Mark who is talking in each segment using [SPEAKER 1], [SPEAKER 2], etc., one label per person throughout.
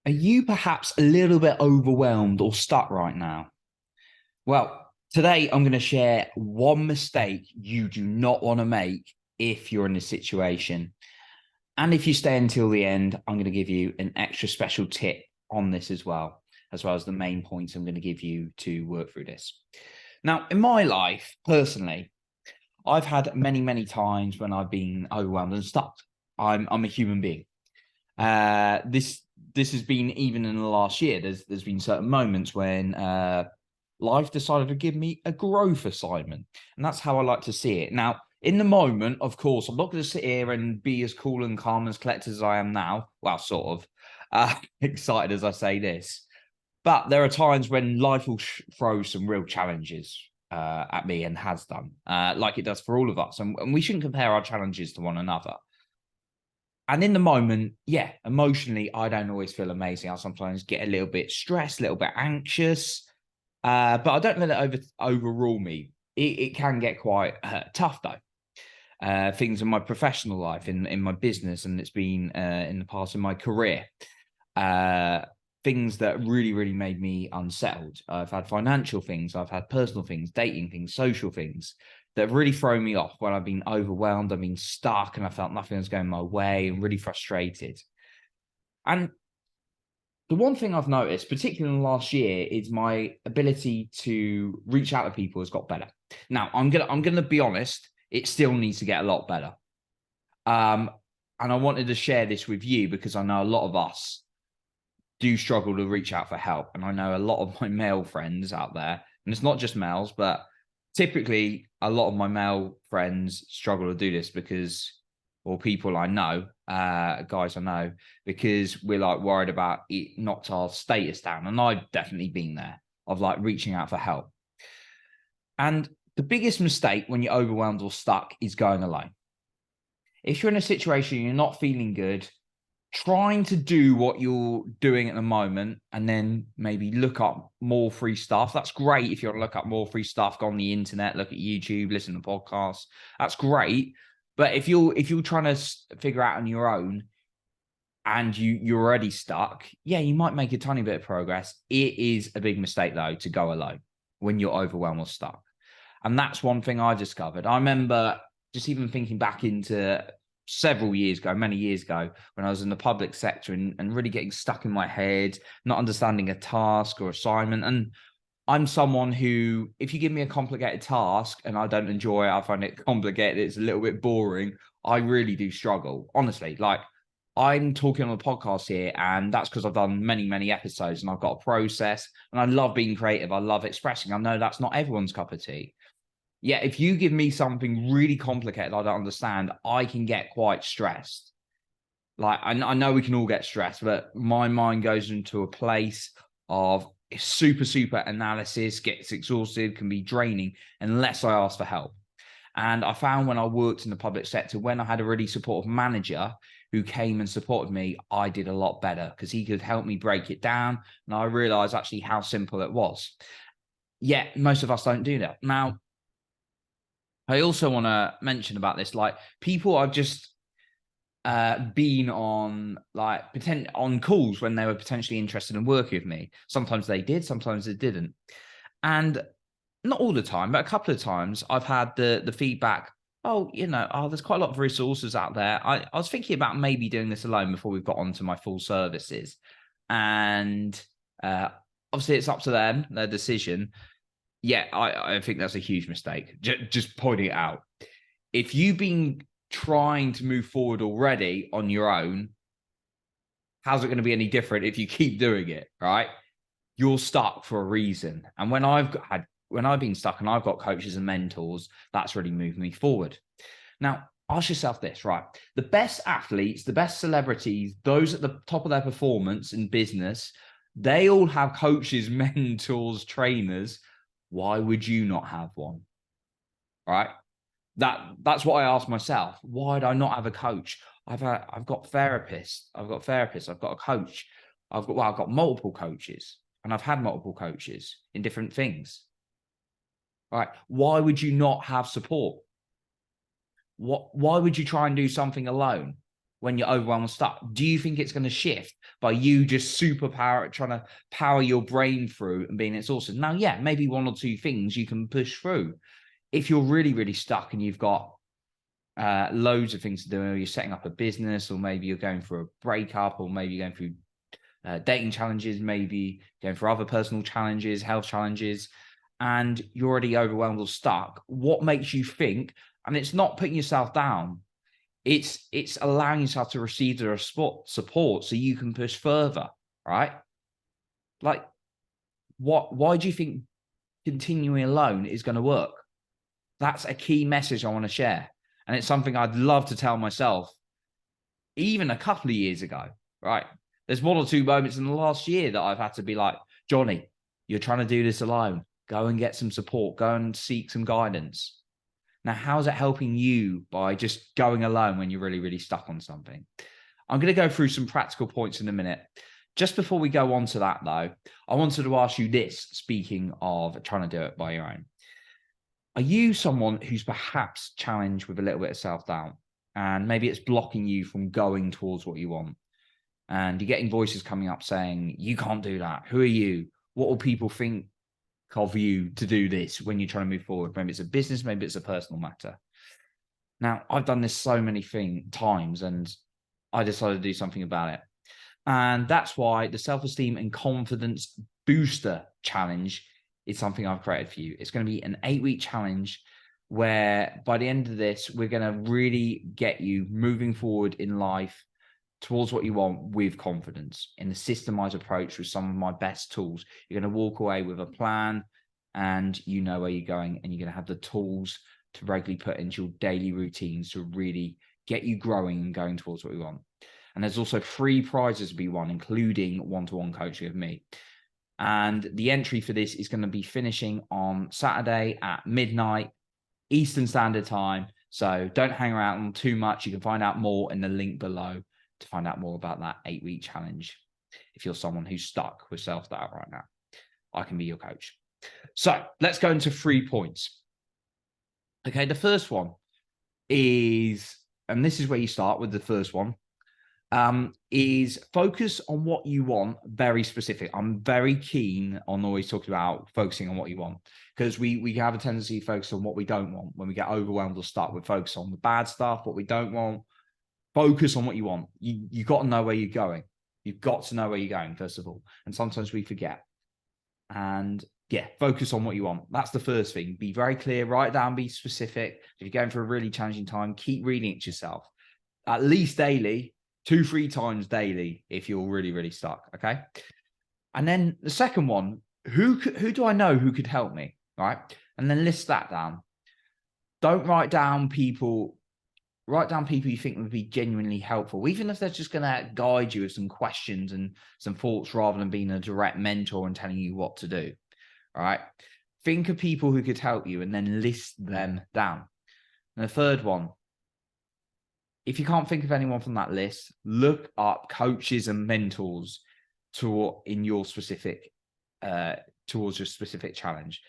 [SPEAKER 1] Are you perhaps a little bit overwhelmed or stuck right now? Well, today I'm going to share one mistake you do not want to make if you're in this situation. And if you stay until the end, I'm going to give you an extra special tip on this as well as the main points I'm going to give you to work through this. Now, in my life, personally, I've had many, many times when I've been overwhelmed and stuck. I'm a human being. This has been even in the last year. There's been certain moments when life decided to give me a growth assignment, and that's how I like to see it. Now, in the moment, of course, I'm not going to sit here and be as cool and calm as collected as I am now. Well, sort of excited as I say this, but there are times when life will throw some real challenges at me and has done, like it does for all of us, and we shouldn't compare our challenges to one another. And in the moment, yeah, emotionally, I don't always feel amazing. I sometimes get a little bit stressed, a little bit anxious, but I don't let it overrule me. It can get quite tough though. Things in my professional life, in my business, and it's been in the past in my career. Uh, Things that really, really made me unsettled. I've had financial things, I've had personal things, dating things, social things that have really thrown me off when I've been overwhelmed, I've been stuck, and I felt nothing was going my way and really frustrated. And the one thing I've noticed, particularly in the last year, is my ability to reach out to people has got better. Now, I'm gonna be honest, it still needs to get a lot better. Um, and I wanted to share this with you because I know a lot of us do struggle to reach out for help. And I know a lot of my male friends out there, and it's not just males, but typically a lot of my male friends struggle to do this because, or people I know, guys I know, because we're like worried about it knocked our status down. And I've definitely been there of like reaching out for help. And the biggest mistake when you're overwhelmed or stuck is going alone. If you're in a situation you're not feeling good, trying to do what you're doing at the moment and then maybe look up more free stuff. That's great if you want to look up more free stuff, go on the internet, look at YouTube, listen to podcasts. That's great. But if you're trying to figure out on your own and you're already stuck, yeah, you might make a tiny bit of progress. It is a big mistake though to go alone when you're overwhelmed or stuck. And that's one thing I discovered. I remember just even thinking back into several years ago, many years ago, when I was in the public sector and really getting stuck in my head, not understanding a task or assignment. And I'm someone who, if you give me a complicated task and I don't enjoy it, I find it complicated, it's a little bit boring, I really do struggle. Honestly, like I'm talking on a podcast here, and that's because I've done many, many episodes and I've got a process and I love being creative. I love expressing. I know that's not everyone's cup of tea. Yeah, if you give me something really complicated I don't understand, I can get quite stressed. Like I know we can all get stressed, but my mind goes into a place of super, super analysis, gets exhausted, can be draining unless I ask for help. And I found when I worked in the public sector, when I had a really supportive manager who came and supported me, I did a lot better because he could help me break it down. And I realized actually how simple it was. Yet most of us don't do that. Now, I also want to mention about this, like people I've just been on like on calls when they were potentially interested in working with me. Sometimes they did, sometimes they didn't. And not all the time, but a couple of times I've had the feedback, oh, there's quite a lot of resources out there. I was thinking about maybe doing this alone before we've got onto my full services. And uh obviously it's up to them, their decision. Yeah, I think that's a huge mistake. Just pointing it out. If you've been trying to move forward already on your own, how's it going to be any different if you keep doing it, right? You're stuck for a reason. And when I've been stuck and I've got coaches and mentors, that's really moved me forward. Now, ask yourself this, right? The best athletes, the best celebrities, those at the top of their performance in business, they all have coaches, mentors, trainers. Why would you not have one? Right? That's what I asked myself. Why do I not have a coach? I've got therapists. I've got a coach. I've got multiple coaches, and I've had multiple coaches in different things. All right. Why would you not have support? Why would you try and do something alone when you're overwhelmed and stuck? Do you think it's going to shift by you just trying to power your brain through and being exhausted? Now, yeah, maybe one or two things you can push through. If you're really, really stuck and you've got loads of things to do, or you're setting up a business, or maybe you're going for a breakup, or maybe you're going through dating challenges, maybe going for other personal challenges, health challenges, and you're already overwhelmed or stuck, what makes you think, and it's not putting yourself down, it's allowing yourself to receive the support so you can push further, right? Like, why do you think continuing alone is going to work? That's a key message I want to share. And it's something I'd love to tell myself even a couple of years ago, right? There's one or two moments in the last year that I've had to be like, Johnny, you're trying to do this alone. Go and get some support. Go and seek some guidance. Now, how's it helping you by just going alone when you're really, really stuck on something? I'm going to go through some practical points in a minute. Just before we go on to that, though, I wanted to ask you this, speaking of trying to do it by your own. Are you someone who's perhaps challenged with a little bit of self-doubt, and maybe it's blocking you from going towards what you want? And you're getting voices coming up saying, you can't do that. Who are you? What will people think of you to do this when you're trying to move forward? Maybe it's a business, maybe it's a personal matter. Now, I've done this so many times, and I decided to do something about it. And that's why the self-esteem and confidence booster challenge is something I've created for you. It's going to be an 8-week challenge where by the end of this, we're going to really get you moving forward in life towards what you want with confidence in a systemized approach with some of my best tools. You're going to walk away with a plan, and you know where you're going, and you're going to have the tools to regularly put into your daily routines to really get you growing and going towards what we want. And there's also 3 prizes to be won, including one-to-one coaching with me. And the entry for this is going to be finishing on Saturday at midnight Eastern Standard Time. So don't hang around too much. You can find out more in the link below to find out more about that 8-week challenge. If you're someone who's stuck with self-doubt right now, I can be your coach. So let's go into 3 points. Okay, the first one is, and this is where you start with the first one, is focus on what you want, very specific. I'm very keen on always talking about focusing on what you want, because we have a tendency to focus on what we don't want. When we get overwhelmed or stuck, we focus on the bad stuff, what we don't want. Focus on what you want. You got to know where you're going. You've got to know where you're going, first of all. And sometimes we forget. And yeah, focus on what you want. That's the first thing. Be very clear, write down, be specific. If you're going through a really challenging time, keep reading it yourself. At least daily, 2-3 times daily if you're really, really stuck, okay? And then the second one, who do I know who could help me, right? And then list that down. Don't write down people you think would be genuinely helpful, even if they're just going to guide you with some questions and some thoughts rather than being a direct mentor and telling you what to do, all right? Think of people who could help you and then list them down. And the third one, if you can't think of anyone from that list, look up coaches and mentors in your specific, towards your specific challenge.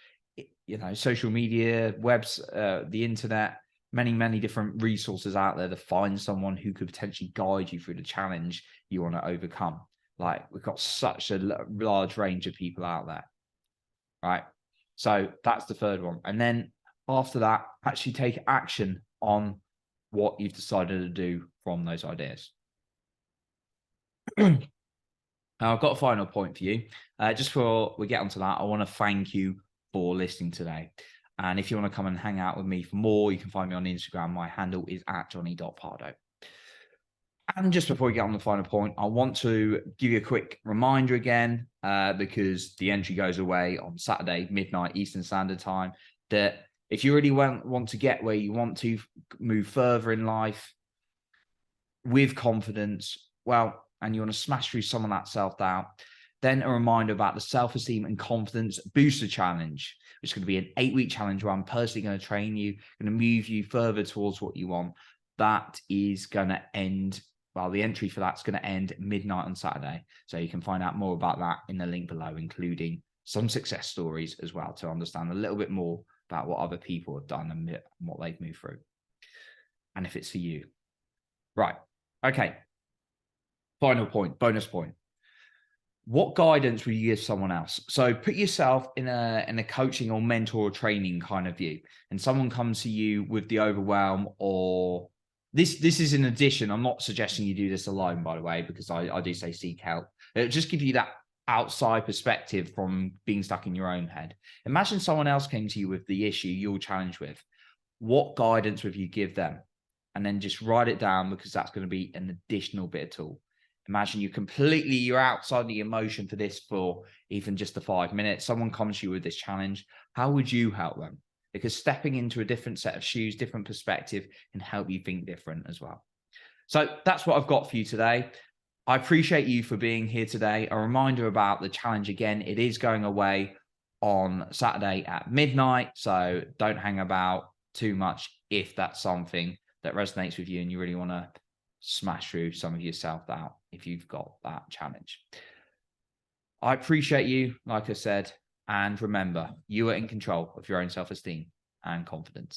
[SPEAKER 1] You know, social media, webs, the internet, many different resources out there to find someone who could potentially guide you through the challenge you want to overcome. Like, we've got such a large range of people out there, right? So that's the third one. And then after that, actually take action on what you've decided to do from those ideas. Now, I've got a final point for you. Just before we get onto that, I want to thank you for listening today. And if you want to come and hang out with me for more, you can find me on Instagram. My handle is @johnny.pardo. And just before we get on the final point, I want to give you a quick reminder again, because the entry goes away on Saturday, midnight Eastern Standard Time, that if you really want to get where you want to move further in life with confidence, well, and you want to smash through some of that self-doubt, then a reminder about the self-esteem and confidence booster challenge, which is going to be an 8-week challenge where I'm personally going to train you, going to move you further towards what you want. That is going to end, well, the entry for that's going to end midnight on Saturday. So you can find out more about that in the link below, including some success stories as well, to understand a little bit more about what other people have done and what they've moved through, and if it's for you. Right. Okay. Final point, bonus point. What guidance would you give someone else? So put yourself in a coaching or mentor or training kind of view, and someone comes to you with the overwhelm, or this is in addition. I'm not suggesting you do this alone, by the way, because I do say seek help. It'll just give you that outside perspective from being stuck in your own head. Imagine someone else came to you with the issue you're challenged with. What guidance would you give them? And then just write it down, because that's going to be an additional bit of tool. Imagine you're outside the emotion for this for even just the 5 minutes. Someone comes to you with this challenge. How would you help them? Because stepping into a different set of shoes, different perspective, can help you think different as well. So that's what I've got for you today. I appreciate you for being here today. A reminder about the challenge again, it is going away on Saturday at midnight. So don't hang about too much if that's something that resonates with you and you really want to smash through some of your self-doubt if you've got that challenge. I appreciate you, like I said, and remember, you are in control of your own self-esteem and confidence.